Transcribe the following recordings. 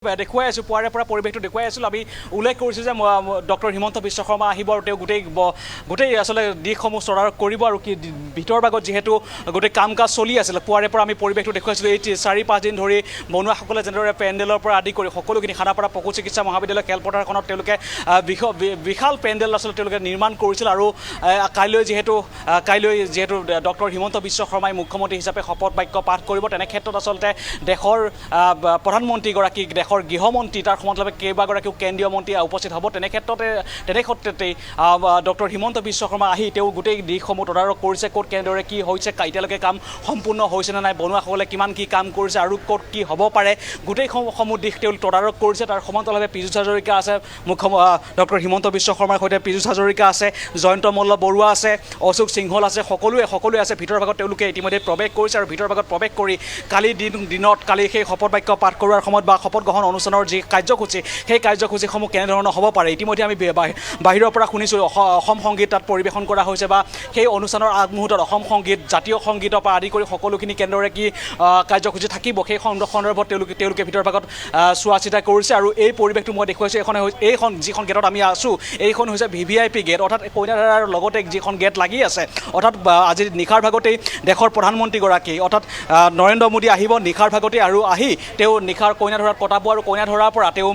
দেখুৱাই আছোঁ পুৱাৰে পৰা পৰিৱেশটো দেখুৱাই আছিলোঁ আমি উল্লেখ কৰিছোঁ যে ডক্টৰ হিমন্ত বিশ্ব শৰ্মা আহিব আৰু তেওঁ গোটেই আচলতে দিশসমূহ তদাৰক কৰিব আৰু কি ভিতৰ ভাগত যিহেতু গোটেই কাম কাজ চলি আছিলে পুৱাৰে পৰা আমি পৰিৱেশটো দেখুৱাইছিলোঁ এই 4-5 দিন ধৰি বনুৱাসকলে যেনেদৰে পেণ্ডেলৰ পৰা আদি কৰি সকলোখিনি খানাপাৰা পশু চিকিৎসা মহাবিদ্যালয় খেলপথাৰখনত তেওঁলোকে বিশাল পেণ্ডেল আচলতে তেওঁলোকে নিৰ্মাণ কৰিছিল আৰু কাইলৈ যিহেতু ডক্টৰ হিমন্ত বিশ্ব শৰ্মাই মুখ্যমন্ত্ৰী হিচাপে শপত বাক্য পাঠ কৰিব তেনে ক্ষেত্ৰত আচলতে দেশৰ প্ৰধানমন্ত্ৰীগৰাকী গৃহমন্ত্ৰী তাৰ সমান্তৰালভাৱে কেইবাগৰাকীও কেন্দ্ৰীয় মন্ত্ৰী উপস্থিত হ'ব তেনে ক্ষেত্ৰতেই ডক্টৰ হিমন্ত বিশ্ব শৰ্মা আহি তেওঁ গোটেই দিশসমূহ তদাৰক কৰিছে ক'ত কেনেদৰে কি হৈছে এতিয়ালৈকে কাম সম্পূৰ্ণ হৈছে নে নাই বনুৱাসকলে কিমান কি কাম কৰিছে আৰু ক'ত কি হ'ব পাৰে গোটেইসমূহ দিশ তেওঁ তদাৰক কৰিছে তাৰ সমান্তৰালভাৱে পীযুষ হাজৰিকা আছে ডক্টৰ হিমন্ত বিশ্ব শৰ্মাৰ সৈতে পীযুষ হাজৰিকা আছে জয়ন্ত মল্ল বৰুৱা আছে অশোক সিংহল আছে সকলোৱে আছে ভিতৰ ভাগত তেওঁলোকে ইতিমধ্যে প্ৰৱেশ কৰিছে আৰু ভিতৰ ভাগত প্ৰৱেশ কৰি কালি সেই শপত বাক্য পাঠ কৰোৱাৰ সময়ত বা শপত গ্ৰহণ অনুষ্ঠানৰ যি কাৰ্যসূচী সেই কাৰ্যসূচীসমূহ কেনেধৰণৰ হ'ব পাৰে ইতিমধ্যে আমি বাহিৰৰ পৰা শুনিছোঁ অসম সংগীত তাত পৰিৱেশন কৰা হৈছে বা সেই অনুষ্ঠানৰ আগমুহূৰ্তত অসম সংগীত জাতীয় সংগীতৰ পৰা আদি কৰি সকলোখিনি কেনেদৰে কি কাৰ্যসূচী থাকিব সেই সন্দৰ্ভত তেওঁলোকে ভিতৰ ভাগত চোৱা চিতা কৰিছে আৰু এই পৰিৱেশটো মই দেখুৱাইছোঁ এইখন যিখন গেটত আমি আছোঁ এইখন হৈছে VVIP গেট অৰ্থাৎ কইনাধাৰাৰ লগতে যিখন গেট লাগি আছে অৰ্থাৎ আজি নিশাৰ ভাগতেই দেশৰ প্ৰধানমন্ত্ৰীগৰাকী অৰ্থাৎ নৰেন্দ্ৰ মোদী আহিব নিশাৰ ভাগতেই আৰু আহি তেওঁ নিশাৰ কইনাধৰাত কটাব আৰু কইনাধৰাৰ পৰা তেওঁ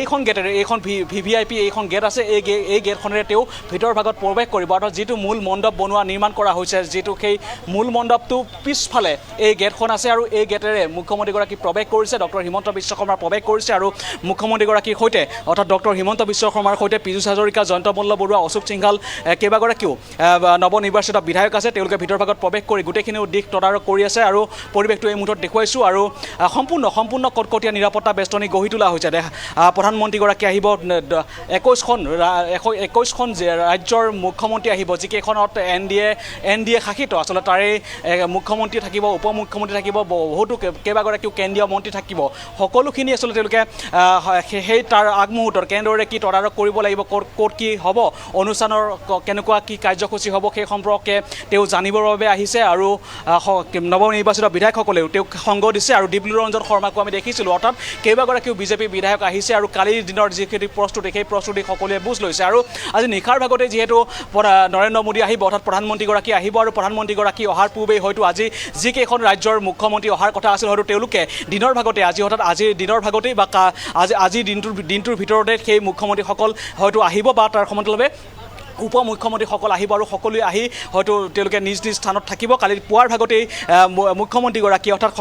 এইখন গেটেৰে এইখন VVIP এইখন গেট আছে এই গেটখনেৰে তেওঁ ভিতৰ ভাগত প্ৰৱেশ কৰিব অৰ্থাৎ যিটো মূল মণ্ডপ নিৰ্মাণ কৰা হৈছে যিটো সেই মূল মণ্ডপটো পিছফালে এই গেটখন আছে আৰু এই গেটেৰে মুখ্যমন্ত্ৰীগৰাকী প্ৰৱেশ কৰিছে ডক্টৰ হিমন্ত বিশ্ব শৰ্মা প্ৰৱেশ কৰিছে আৰু মুখ্যমন্ত্ৰীগৰাকীৰ সৈতে অৰ্থাৎ ডক্টৰ হিমন্ত বিশ্ব শৰ্মাৰ সৈতে পীযুষ হাজৰিকা জয়ন্ত মল্ল বৰুৱা অশোক সিংহল কেইবাগৰাকীও নৱনিৰ্বাচিত বিধায়ক আছে তেওঁলোকে ভিতৰ ভাগত প্ৰৱেশ কৰি গোটেইখিনি দিশ তদাৰক কৰি আছে আৰু পৰিৱেশটো এই মুহূৰ্তত দেখুৱাইছোঁ আৰু সম্পূৰ্ণ কটকটীয়া নিৰাপত্তা বেষ্টনী গঢ়ি তোলা হৈছে প্ৰধানমন্ত্ৰীগৰাকী আহিব 21খন ৰাজ্যৰ মুখ্যমন্ত্ৰী আহিব যিকেইখনত NDA শাসিত আচলতে তাৰে মুখ্যমন্ত্ৰী থাকিব উপ মুখ্যমন্ত্ৰী থাকিব বহুতো কেইবাগৰাকীও কেন্দ্ৰীয় মন্ত্ৰী থাকিব সকলোখিনি আচলতে তেওঁলোকে সেই তাৰ আগমুহূৰ্তত কেনেদৰে কি তদাৰক কৰিব লাগিব ক'ত কি হ'ব অনুষ্ঠানৰ কেনেকুৱা কি কাৰ্যসূচী হ'ব সেই সম্পৰ্কে তেওঁ জানিবৰ বাবে আহিছে আৰু নৱনিৰ্বাচিত বিধায়কসকলেও তেওঁক সংগ দিছে আৰু ডিব্ৰু ৰঞ্জন শৰ্মাকো আমি দেখিছিলোঁ অৰ্থাৎ কেইবাগৰাকীও বিজেপি বিধায়ক আহিছে আৰু কালিৰ দিনৰ যিখিনি প্ৰস্তুতি সেই প্ৰস্তুতি সকলোৱে বুজ লৈছে আৰু আজি নিশাৰ ভাগতে যিহেতু নৰেন্দ্ৰ মোদী আহিব অৰ্থাৎ প্ৰধানমন্ত্ৰীগৰাকী আহিব আৰু প্ৰধানমন্ত্ৰীগৰাকী অহাৰ পূৰ্বেই হয়তো আজি যিকেইখন ৰাজ্যৰ মুখ্যমন্ত্ৰী অহাৰ কথা আছিল হয়তো তেওঁলোকে দিনৰ ভাগতে আজিৰ দিনৰ ভাগতেই বা আজিৰ দিনটোৰ ভিতৰতে সেই মুখ্যমন্ত্ৰীসকল হয়তো আহিব বা তাৰ সমান্তৰালভাৱে উপ মুখ্যমন্ত্ৰীসকল আহিব আৰু সকলোৱে আহি হয়তো তেওঁলোকে নিজ স্থানত থাকিব কালি পুৱাৰ ভাগতেই মুখ্যমন্ত্ৰীগৰাকী অৰ্থাৎ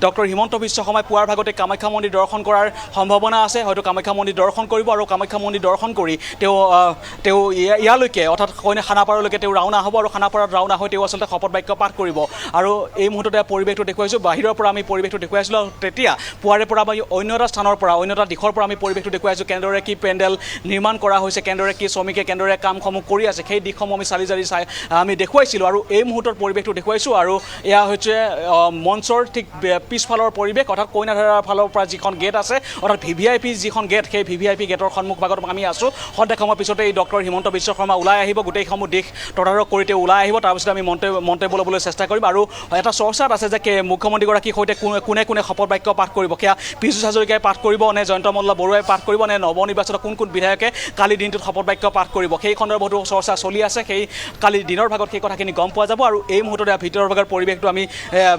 ডক্টৰ হিমন্ত বিশ্ব শৰ্মাই পুৱাৰ ভাগতে কামাখ্যা মন্দিৰ দৰ্শন কৰাৰ সম্ভাৱনা আছে হয়তো কামাখ্যা মন্দিৰ দৰ্শন কৰিব আৰু কামাখ্যা মন্দিৰ দৰ্শন কৰি তেওঁ ইয়ালৈকে অৰ্থাৎ খানাপাৰালৈকে তেওঁ ৰাওনা হ'ব আৰু খানাপাৰাত ৰাওনা হৈ তেওঁ আচলতে শপত বাক্য পাঠ কৰিব আৰু এই মুহূৰ্ততে পৰিৱেশটো দেখুৱাইছোঁ বাহিৰৰ পৰা আমি পৰিৱেশটো দেখুৱাইছিলোঁ তেতিয়া পুৱাৰে পৰা আমি অন্য এটা দিশৰ পৰা আমি পৰিৱেশটো দেখুৱাইছোঁ কেনেদৰে কি পেণ্ডেল নিৰ্মাণ কৰা হৈছে কেনেদৰে কি শ্ৰমিকে কেনেদৰে কামসমূহ কৰি আছে সেই দিশসমূহ আমি চালি আমি দেখুৱাইছিলোঁ আৰু এই মুহূৰ্তৰ পৰিৱেশটো দেখুৱাইছোঁ আৰু এয়া হৈছে মঞ্চৰ ঠিক পিছফালৰ পৰিৱেশ অৰ্থাৎ কইনাধাৰাৰ ফালৰ পৰা যিখন গেট আছে অৰ্থাৎ VVIP যিখন গেট সেই VVIP গেটৰ সন্মুখ ভাগত আমি আছোঁ সন্ধিয়া সময়ৰ পিছতে এই ডক্টৰ হিমন্ত বিশ্ব শৰ্মা ওলাই আহিব গোটেইসমূহ দিশ তদাৰক কৰি তেওঁ ওলাই আহিব তাৰপিছত আমি মন্তব্য ল'বলৈ চেষ্টা কৰিম আৰু এটা চৰ্চাত আছে যে মুখ্যমন্ত্ৰীগৰাকীৰ সৈতে কোনে শপত বাক্য পাঠ কৰিব সেয়া পীযুষ হাজৰিকাই পাঠ কৰিব নে জয়ন্ত মল্ল বৰুৱাই পাঠ কৰিব নে নৱনিৰ্বাচিত কোন বিধায়কে কালি দিনটোত শপত বাক্য পাঠ কৰিব সেই সন্দৰ্ভতো চৰ্চা চলি আছে সেই কালি দিনৰ ভাগত সেই কথাখিনি গম পোৱা যাব আৰু এই মুহূৰ্ততে ভিতৰৰ ভাগৰ পৰিৱেশটো আমি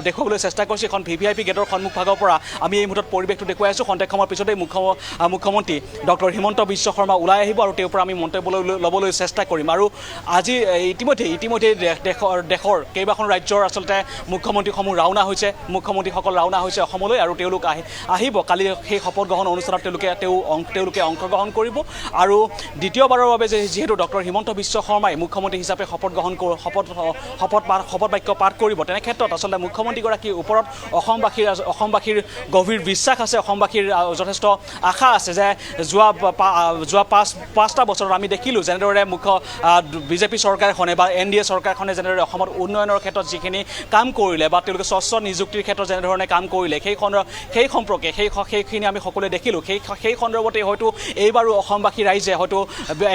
দেখুৱাবলৈ চেষ্টা কৰিছোঁ এখন VVIP গেটৰ সন্মুখ ভাগৰ পৰা আমি এই মুহূৰ্তত পৰিৱেশটো দেখুৱাই আছোঁ সন্ধিয়া সময়ৰ পিছতেই মুখ্যমন্ত্ৰী ডক্টৰ হিমন্ত বিশ্ব শৰ্মা ওলাই আহিব আৰু তেওঁৰ পৰা আমি মন্তব্য ল'বলৈ চেষ্টা কৰিম আৰু আজি ইতিমধ্যে দেশৰ কেইবাখন ৰাজ্যৰ আচলতে মুখ্যমন্ত্ৰীসকল ৰাওনা হৈছে অসমলৈ আৰু তেওঁলোক আহিব কালি সেই শপত গ্ৰহণ অনুষ্ঠানত তেওঁলোকে অংশগ্ৰহণ কৰিব আৰু দ্বিতীয়বাৰৰ বাবে যিহেতু ডক্টৰ হিমন্ত বিশ্ব শৰ্মাই মুখ্যমন্ত্ৰী হিচাপে শপত বাক্য পাঠ কৰিব তেনে ক্ষেত্ৰত আচলতে মুখ্যমন্ত্ৰীগৰাকীৰ ওপৰত অসমবাসীৰ গভীৰ বিশ্বাস আছে অসমবাসীৰ যথেষ্ট আশা আছে যে যোৱা পাঁচটা বছৰত আমি দেখিলোঁ যেনেদৰে বিজেপি চৰকাৰখনে বা NDA চৰকাৰখনে যেনেদৰে অসমত উন্নয়নৰ ক্ষেত্ৰত যিখিনি কাম কৰিলে বা তেওঁলোকে স্বচ্ছ নিযুক্তিৰ ক্ষেত্ৰত যেনেধৰণে কাম কৰিলে সেই সম্পৰ্কে সেইখিনি আমি সকলোৱে দেখিলোঁ সেই সন্দৰ্ভতে হয়তো এইবাৰো অসমবাসী ৰাইজে হয়তো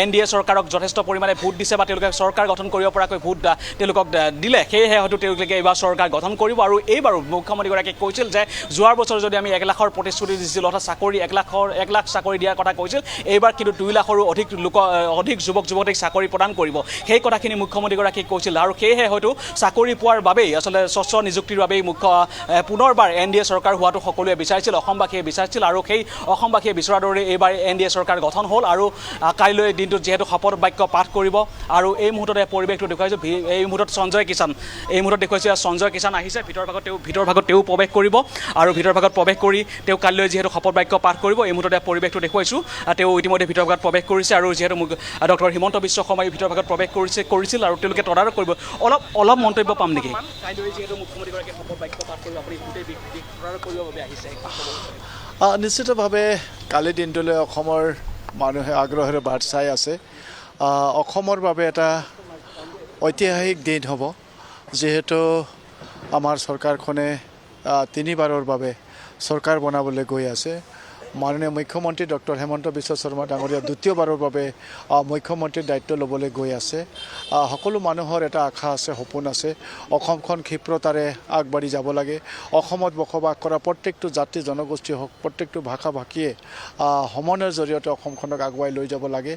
NDA চৰকাৰক চৰকাৰক যথেষ্ট পৰিমাণে ভোট দিছে বা তেওঁলোকে চৰকাৰ গঠন কৰিব পৰাকৈ ভোট তেওঁলোকক দিলে সেয়েহে হয়তো তেওঁলোকে এইবাৰ চৰকাৰ গঠন কৰিব আৰু এইবাৰো মুখ্যমন্ত্ৰীগৰাকীয়ে কৈছিল যে যোৱাৰ বছৰ যদি আমি 1 লাখৰ প্ৰতিশ্ৰুতি দিছিলোঁ অৰ্থাৎ চাকৰি 1 লাখ চাকৰি দিয়াৰ কথা কৈছিল এইবাৰ কিন্তু 2 লাখৰো অধিক যুৱক যুৱতীক চাকৰি প্ৰদান কৰিব সেই কথাখিনি মুখ্যমন্ত্ৰীগৰাকীয়ে কৈছিল আৰু সেয়েহে হয়তো চাকৰি পোৱাৰ বাবেই আচলতে স্বচ্ছ নিযুক্তিৰ বাবেই পুনৰবাৰ NDA চৰকাৰ হোৱাটো সকলোৱে বিচাৰিছিল অসমবাসীয়ে বিচাৰিছিল আৰু সেই অসমবাসীয়ে বিচৰাৰ দৰে এইবাৰ NDA চৰকাৰ গঠন হ'ল আৰু কাইলৈ দিনটোত যিহেতু শপত বাক্য পাঠ কৰিব আৰু এই মুহূৰ্ততে পৰিৱেশটো দেখুৱাইছোঁ এই মুহূৰ্তত সঞ্জয় কিষাণ এই মুহূৰ্তত দেখুৱাইছোঁ সঞ্জয় কিষাণ আহিছে ভিতৰ ভাগত তেওঁ প্ৰৱেশ কৰিব আৰু ভিতৰ ভাগত প্ৰৱেশ কৰি তেওঁ কাইলৈ যিহেতু শপত বাক্য পাঠ কৰিব এই মুহূৰ্ততে পৰিৱেশটো দেখুৱাইছোঁ তেওঁ ইতিমধ্যে ভিতৰ ভাগত প্ৰৱেশ কৰিছে আৰু যিহেতু ডক্টৰ হিমন্ত বিশ্ব শৰ্মাই ভিতৰ ভাগত প্ৰৱেশ কৰিছিল আৰু তেওঁলোকে তদাৰক কৰিব অলপ মন্তব্য পাম নেকি কাইলৈ যিহেতু মুখ্যমন্ত্ৰীগৰাকীয়ে শপত বাক্য পাঠ কৰিব আপুনি গোটেই তদাৰক কৰিবৰ বাবে আহিছে নিশ্চিতভাৱে কালি দিনটোলৈ অসমৰ মানুহে আগ্ৰহেৰে বাট চাই আছে অসমৰ বাবে এটা ঐতিহাসিক দিন হ'ব যিহেতু আমাৰ চৰকাৰখনে 3বাৰৰ বাবে চৰকাৰ বনাবলৈ গৈ আছে মাননীয় মুখ্যমন্ত্ৰী ডক্টৰ হেমন্ত বিশ্ব শৰ্মা ডাঙৰীয়া 2য়বাৰৰ বাবে মুখ্যমন্ত্ৰীৰ দায়িত্ব ল'বলৈ গৈ আছে সকলো মানুহৰ এটা আশা আছে সপোন আছে অসমখন ক্ষিপ্ৰতাৰে আগবাঢ়ি যাব লাগে অসমত বসবাস কৰা প্ৰত্যেকটো জাতি জনগোষ্ঠী হওক প্ৰত্যেকটো ভাষা ভাষীয়ে সমন্বয়ৰ জৰিয়তে অসমখনক আগুৱাই লৈ যাব লাগে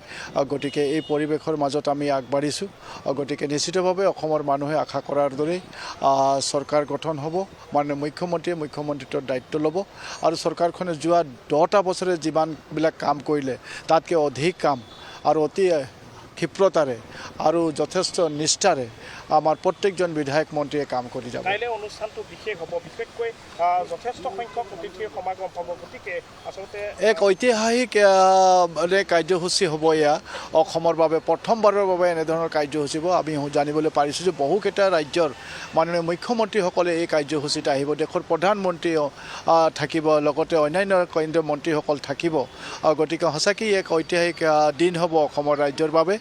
গতিকে এই পৰিৱেশৰ মাজত আমি আগবাঢ়িছোঁ গতিকে নিশ্চিতভাৱে অসমৰ মানুহে আশা কৰাৰ দৰেই চৰকাৰ গঠন হ'ব মাননীয় মুখ্যমন্ত্ৰীয়ে মুখ্যমন্ত্ৰীত্বৰ দায়িত্ব ল'ব আৰু চৰকাৰখনে যোৱা 10টা বছৰে যিমানবিলাক কাম কৰিলে তাতকৈ অধিক কাম আৰু অতি ক্ষিপ্ৰতাৰে আৰু যথেষ্ট নিষ্ঠাৰে আমাৰ প্ৰত্যেকজন বিধায়ক মন্ত্ৰীয়ে কাম কৰি যাব কাইলৈ অনুষ্ঠানটো বিশেষ হ'ব বিশেষকৈ যথেষ্ট সংখ্যক অতিথিৰ সমাগম হ'ব গতিকে আচলতে এক ঐতিহাসিক কাৰ্যসূচী হ'ব এয়া অসমৰ বাবে প্ৰথমবাৰৰ বাবে এনেধৰণৰ কাৰ্যসূচী হ'ব আমি জানিবলৈ পাৰিছোঁ যে বহুকেইটা ৰাজ্যৰ মাননীয় মুখ্যমন্ত্ৰীসকলে এই কাৰ্যসূচীত আহিব দেশৰ প্ৰধানমন্ত্ৰীও থাকিব লগতে অন্যান্য কেন্দ্ৰীয় মন্ত্ৰীসকল থাকিব গতিকে সঁচাকৈ এক ঐতিহাসিক দিন হ'ব অসমৰ ৰাজ্যৰ বাবে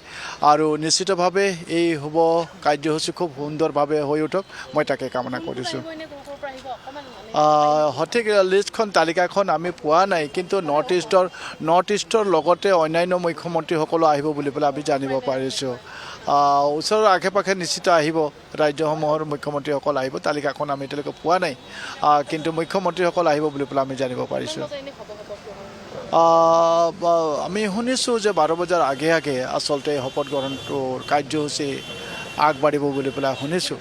আৰু নিশ্চিতভাৱে এই হ'ব কাৰ্যসূচী খুব সুন্দৰভাৱে হৈ উঠক মই তাকে কামনা কৰিছোঁ সঠিক লিষ্টখন তালিকাখন আমি পোৱা নাই কিন্তু নৰ্থ ইষ্টৰ লগতে অন্যান্য মুখ্যমন্ত্ৰীসকলো আহিব বুলি পেলাই আমি জানিব পাৰিছোঁ ওচৰৰ আশে পাশে নিশ্চিত আহিব ৰাজ্যসমূহৰ মুখ্যমন্ত্ৰীসকল আহিব তালিকাখন আমি এতিয়ালৈকে পোৱা নাই কিন্তু মুখ্যমন্ত্ৰীসকল আহিব বুলি পেলাই আমি জানিব পাৰিছোঁ আমি শুনিছোঁ যে 12 বজাৰ আগে আগে আচলতে শপত গ্ৰহণটোৰ কাৰ্যসূচী আগবাঢ়িব বুলি পেলাই শুনিছোঁ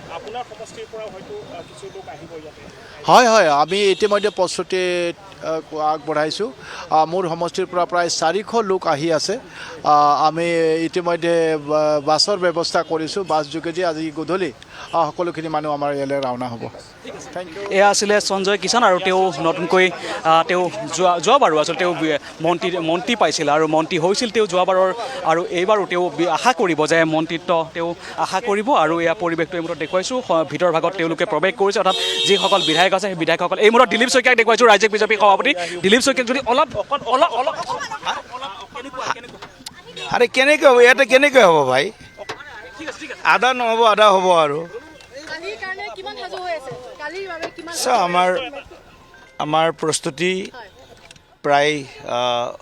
হয় আমি ইতিমধ্যে প্ৰস্তুতি আগবঢ়াইছোঁ মোৰ সমষ্টিৰ পৰা প্ৰায় 400 লোক আহি আছে আমি ইতিমধ্যে বাছৰ ব্যৱস্থা কৰিছোঁ বাছ যোগেদি আজি গধূলি সকলোখিনি মানুহ আমাৰ ইয়ালৈ ৰাওনা হ'ব এয়া আছিলে সঞ্জয় কিষাণ আৰু তেওঁ নতুনকৈ তেওঁ যোৱাবাৰো আচলতে তেওঁ মন্ত্ৰী পাইছিল আৰু মন্ত্ৰী হৈছিল তেওঁ যোৱাবাৰৰ আৰু এইবাৰো তেওঁ আশা কৰিব যে মন্ত্ৰীত্ব তেওঁ আশা কৰিব আৰু এয়া পৰিৱেশটো এই মুহূৰ্তত দেখুৱাইছোঁ ভিতৰ ভাগত তেওঁলোকে প্ৰৱেশ কৰিছে অৰ্থাৎ যিসকল বিধায়ক আছে সেই বিধায়কসকল এই মুহূৰ্তত দিলীপ শইকীয়াক দেখুৱাইছোঁ ৰাজ্যিক বিজেপি সভাপতি দিলীপ শইকীয়াক যদি অলপ আরে কেনেকৈ হ'ব ইয়াতে কেনেকৈ হ'ব ভাই আধা নহ'ব আধা হ'ব আৰু আমাৰ প্ৰস্তুতি প্ৰায়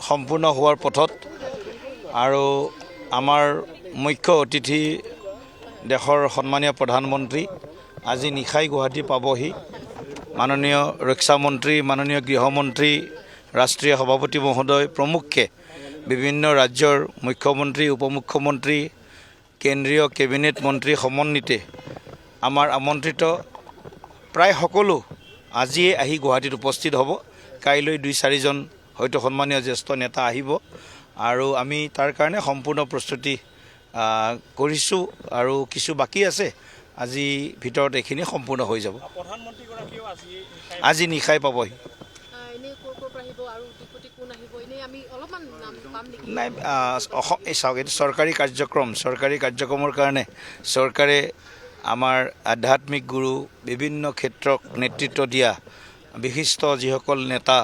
সম্পূৰ্ণ হোৱাৰ পথত আৰু আমাৰ মুখ্য অতিথি দেশৰ সন্মানীয় প্ৰধানমন্ত্ৰী আজি নিশাই গুৱাহাটী পাবহি মাননীয় ৰক্ষা মন্ত্ৰী মাননীয় গৃহমন্ত্ৰী ৰাষ্ট্ৰীয় সভাপতি মহোদয় প্ৰমুখ্যে বিভিন্ন ৰাজ্যৰ মুখ্যমন্ত্ৰী উপমুখ্যমন্ত্ৰী কেন্দ্ৰীয় কেবিনেট মন্ত্ৰী সমন্বিতে আমাৰ আমন্ত্ৰিত প্ৰায় সকলো আজিয়ে আহি গুৱাহাটীত উপস্থিত হ'ব কাইলৈ 2-4জন হয়তো সন্মানীয় জ্যেষ্ঠ নেতা আহিব আৰু আমি তাৰ কাৰণে সম্পূৰ্ণ প্ৰস্তুতি কৰিছোঁ আৰু কিছু বাকী আছে আজি ভিতৰত এইখিনি সম্পূৰ্ণ হৈ যাব আজি নিশাই পাবহি নাই চাওক এইটো চৰকাৰী কাৰ্যক্ৰমৰ কাৰণে চৰকাৰে আমাৰ আধ্যাত্মিক গুৰু বিভিন্ন ক্ষেত্ৰত নেতৃত্ব দিয়া বিশিষ্ট যিসকল নেতা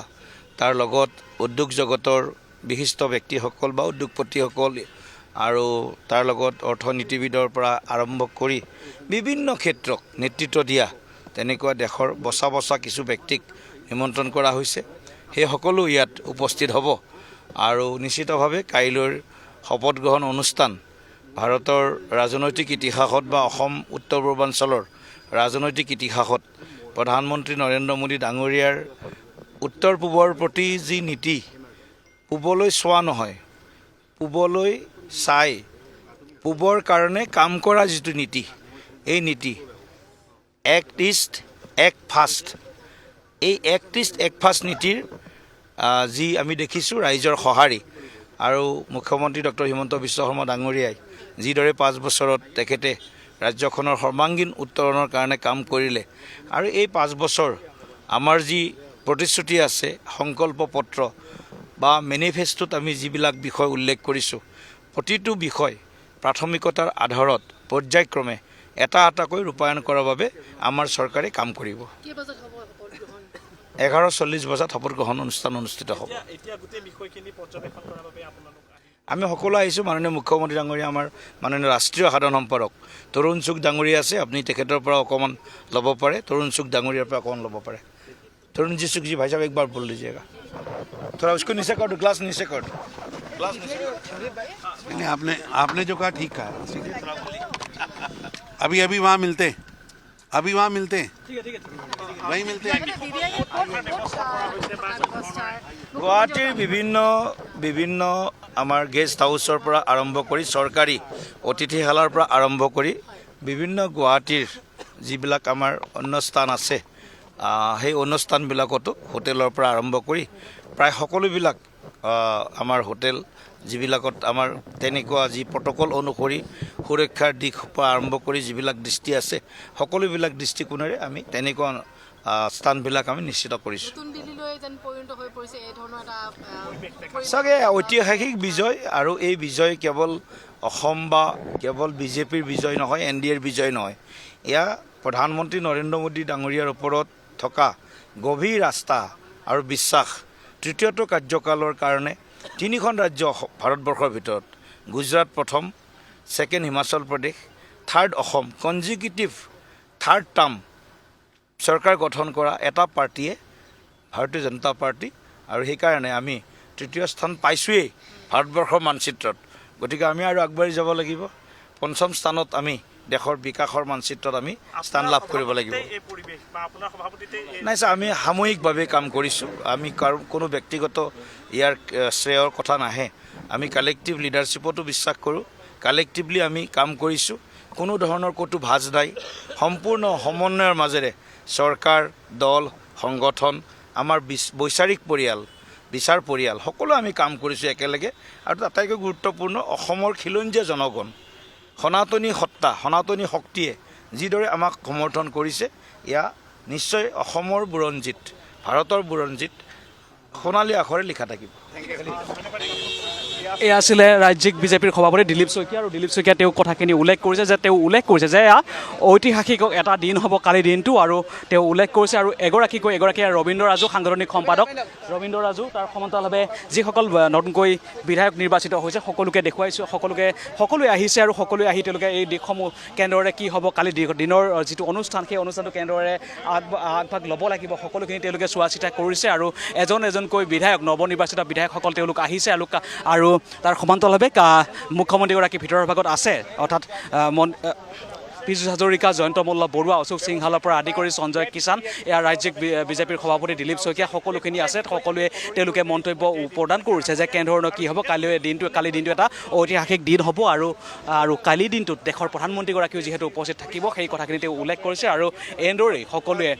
তাৰ লগত উদ্যোগ জগতৰ বিশিষ্ট ব্যক্তিসকল বা উদ্যোগপতিসকল আৰু তাৰ লগত অৰ্থনীতিবিদৰ পৰা আৰম্ভ কৰি বিভিন্ন ক্ষেত্ৰত নেতৃত্ব দিয়া তেনেকুৱা দেশৰ বচা কিছু ব্যক্তিক নিমন্ত্ৰণ কৰা হৈছে সেই সকলো ইয়াত উপস্থিত হ'ব আৰু নিশ্চিতভাৱে কাইলৈৰ শপত গ্ৰহণ অনুষ্ঠান ভাৰতৰ ৰাজনৈতিক ইতিহাসত বা অসম উত্তৰ পূৰ্বাঞ্চলৰ ৰাজনৈতিক ইতিহাসত প্ৰধানমন্ত্ৰী নৰেন্দ্ৰ মোদী ডাঙৰীয়াৰ উত্তৰ পূবৰ প্ৰতি যি নীতি, পূবলৈ চোৱা নহয়, পূবলৈ চাই পূবৰ কাৰণে কাম কৰা যিটো নীতি, এই নীতি এক্ট ইষ্ট এক্ট ফাষ্ট, এই এক্ট ইষ্ট এক্ট ফাষ্ট নীতিৰ যি আমি দেখিছোঁ ৰাইজৰ সঁহাৰি আৰু মুখ্যমন্ত্ৰী ডক্টৰ হিমন্ত বিশ্ব শৰ্মা ডাঙৰীয়াই যিদৰে 5 বছৰত তেখেতে ৰাজ্যখনৰ সৰ্বাংগীন উত্তৰণৰ কাৰণে কাম কৰিলে আৰু এই 5 বছৰ আমাৰ যি প্ৰতিশ্ৰুতি আছে, সংকল্প পত্ৰ বা মেনিফেষ্টোত আমি যিবিলাক বিষয় উল্লেখ কৰিছোঁ, প্ৰতিটো বিষয় প্ৰাথমিকতাৰ আধাৰত পৰ্যায়ক্ৰমে এটা এটাকৈ ৰূপায়ণ কৰাৰ বাবে আমাৰ চৰকাৰে কাম কৰিব। 11:40 বজাত শপত গ্ৰহণ অনুষ্ঠান অনুষ্ঠিত হ'ব। আমি সকলো আহিছোঁ। মাননীয় মুখ্যমন্ত্ৰী ডাঙৰীয়া, আমাৰ মাননীয় ৰাষ্ট্ৰীয় সাধাৰণ সম্পাদক তৰুণ চুক ডাঙৰীয়া আছে, আপুনি তেখেতৰ পৰা অকণমান ল'ব পাৰে, তৰুণ চুক ডাঙৰীয়াৰ পৰা অকণমান ল'ব পাৰে। तरुण जी सुख जी भाई साहब एक बार बोल लीजिएगा, थोड़ा उसको नीचे कर दो, ग्लास नीचे कर दो, ग्लास नीचे कर दो। नहीं, आपने जो कहा ठीक कहा। अभी वहाँ मिलते, अभी वहाँ मिलते, वहीं मिलते हैं। गुवाहाटीर विभिन्न आमार गेस्ट हाउसर পৰা আৰম্ভ কৰি চৰকাৰী অতিথিশালাৰ পৰা আৰম্ভ কৰি বিভিন্ন গুৱাহাটীৰ যিবিলাক আমাৰ অন্য স্থান আছে, সেই অনুষ্ঠানবিলাকতো হোটেলৰ পৰা আৰম্ভ কৰি প্ৰায় সকলোবিলাক আমাৰ হোটেল যিবিলাকত আমাৰ তেনেকুৱা যি প্ৰট'কল অনুসৰি সুৰক্ষাৰ দিশ পৰা আৰম্ভ কৰি যিবিলাক দৃষ্টি আছে, সকলোবিলাক দৃষ্টিকোণেৰে আমি তেনেকুৱা স্থানবিলাক আমি নিশ্চিত কৰিছোঁ। চাগে ঐতিহাসিক বিজয়, আৰু এই বিজয় কেৱল অসম বা কেৱল বিজেপিৰ বিজয় নহয়, NDAৰ বিজয় নহয়, এয়া প্ৰধানমন্ত্ৰী নৰেন্দ্ৰ মোদী ডাঙৰীয়াৰ ওপৰত থকা গভীৰ আস্থা আৰু বিশ্বাস। তৃতীয়টো কাৰ্যকালৰ কাৰণে 3খন ৰাজ্য ভাৰতবৰ্ষৰ ভিতৰত, গুজৰাট প্ৰথম, second Himachal Pradesh, third Assam, consecutive third term চৰকাৰ গঠন কৰা এটা পাৰ্টীয়ে ভাৰতীয় জনতা পাৰ্টি, আৰু সেইকাৰণে আমি তৃতীয় স্থান পাইছোঁৱেই ভাৰতবৰ্ষৰ মানচিত্ৰত। গতিকে আমি আৰু আগবাঢ়ি যাব লাগিব। 5ম স্থানত আমি দেশৰ বিকাশৰ মানচিত্ৰত আমি স্থান লাভ কৰিব লাগিব। নাই ছাৰ, আমি সামূহিকভাৱে কাম কৰিছোঁ। আমি কোনো ব্যক্তিগত ইয়াৰ শ্ৰেয়ৰ কথা নাহে। আমি কালেক্টিভ লিডাৰশ্বিপতো বিশ্বাস কৰোঁ, কালেক্টিভলি আমি কাম কৰিছোঁ। কোনো ধৰণৰ ক'তো ভাজ নাই। সম্পূৰ্ণ সমন্বয়ৰ মাজেৰে চৰকাৰ, দল, সংগঠন, আমাৰ বৈচাৰিক পৰিয়াল, বিচাৰ পৰিয়াল সকলো আমি কাম কৰিছোঁ একেলগে। আৰু আটাইতকৈ গুৰুত্বপূৰ্ণ, অসমৰ খিলঞ্জীয়া জনগণ, সনাতনী সত্তা, সনাতনী শক্তিয়ে যিদৰে আমাক সমৰ্থন কৰিছে, এয়া নিশ্চয় অসমৰ বুৰঞ্জীত, ভাৰতৰ বুৰঞ্জীত সোণালী আখৰে লিখা থাকিব। এয়া আছিলে ৰাজ্যিক বিজেপিৰ সভাপতি দিলীপ শইকীয়া, আৰু দিলীপ শইকীয়াই তেওঁ কথাখিনি উল্লেখ কৰিছে যে এয়া ঐতিহাসিক এটা দিন হ'ব কালিৰ দিনটো, আৰু তেওঁ উল্লেখ কৰিছে। আৰু এগৰাকী ৰবীন্দ্ৰ ৰাজু, সাংগঠনিক সম্পাদক ৰবীন্দ্ৰ ৰাজু, তাৰ সমান্তৰালভাৱে যিসকল নতুনকৈ বিধায়ক নিৰ্বাচিত হৈছে সকলোকে দেখুৱাইছোঁ, সকলোৱে আহিছে, আৰু সকলোৱে আহি তেওঁলোকে এই দিশসমূহ কেনেদৰে কি হ'ব কালি দিনৰ যিটো অনুষ্ঠান, সেই অনুষ্ঠানটো কেনেদৰে আগভাগ ল'ব লাগিব, সকলোখিনি তেওঁলোকে চোৱা চিতা কৰিছে। আৰু এজনকৈ বিধায়ক, নৱনিৰ্বাচিত বিধায়কসকল তেওঁলোক আহিছে, আৰু তাৰ সমান্তৰালভাৱে মুখ্যমন্ত্ৰীগৰাকী ভিতৰৰ ভাগত আছে, অৰ্থাৎ পীযুষ হাজৰিকা, জয়ন্ত মল্ল বৰুৱা, অশোক সিংহালৰ পৰা আদি কৰি সঞ্জয় কিষাণ, এয়া ৰাজ্যিক বিজেপিৰ সভাপতি দিলীপ শইকীয়া, সকলোখিনি আছে। সকলোৱে তেওঁলোকে মন্তব্য প্ৰদান কৰিছে যে কেনেধৰণৰ কি হ'ব কালিৰ দিনটো এটা ঐতিহাসিক দিন হ'ব, আৰু কালিৰ দিনটোত দেশৰ প্ৰধানমন্ত্ৰীগৰাকীও যিহেতু উপস্থিত থাকিব, সেই কথাখিনি তেওঁ উল্লেখ কৰিছে। আৰু এনেদৰেই সকলোৱে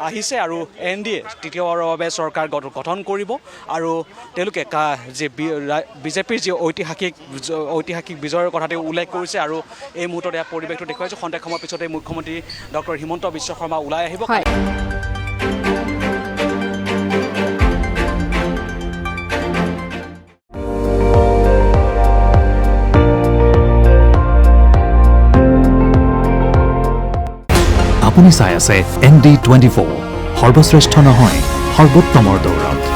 আহিছে, আৰু NDA তৃতীয়বাৰৰ বাবে চৰকাৰ গঠন কৰিব, আৰু তেওঁলোকে যি বিজেপিৰ যি ঐতিহাসিক বিজয়ৰ কথা তেওঁ উল্লেখ কৰিছে। আৰু এই মুহূৰ্তত এয়া পৰিৱেশটো দেখুৱাইছে। খন্তেক সময়ৰ পিছতে মুখ্যমন্ত্ৰী ডক্টৰ হিমন্ত বিশ্ব শৰ্মা ওলাই আহিব। আপুনি চাই আছে ND24, সৰ্বশ্ৰেষ্ঠ নহয়, সৰ্বোত্তমৰ দৌৰত।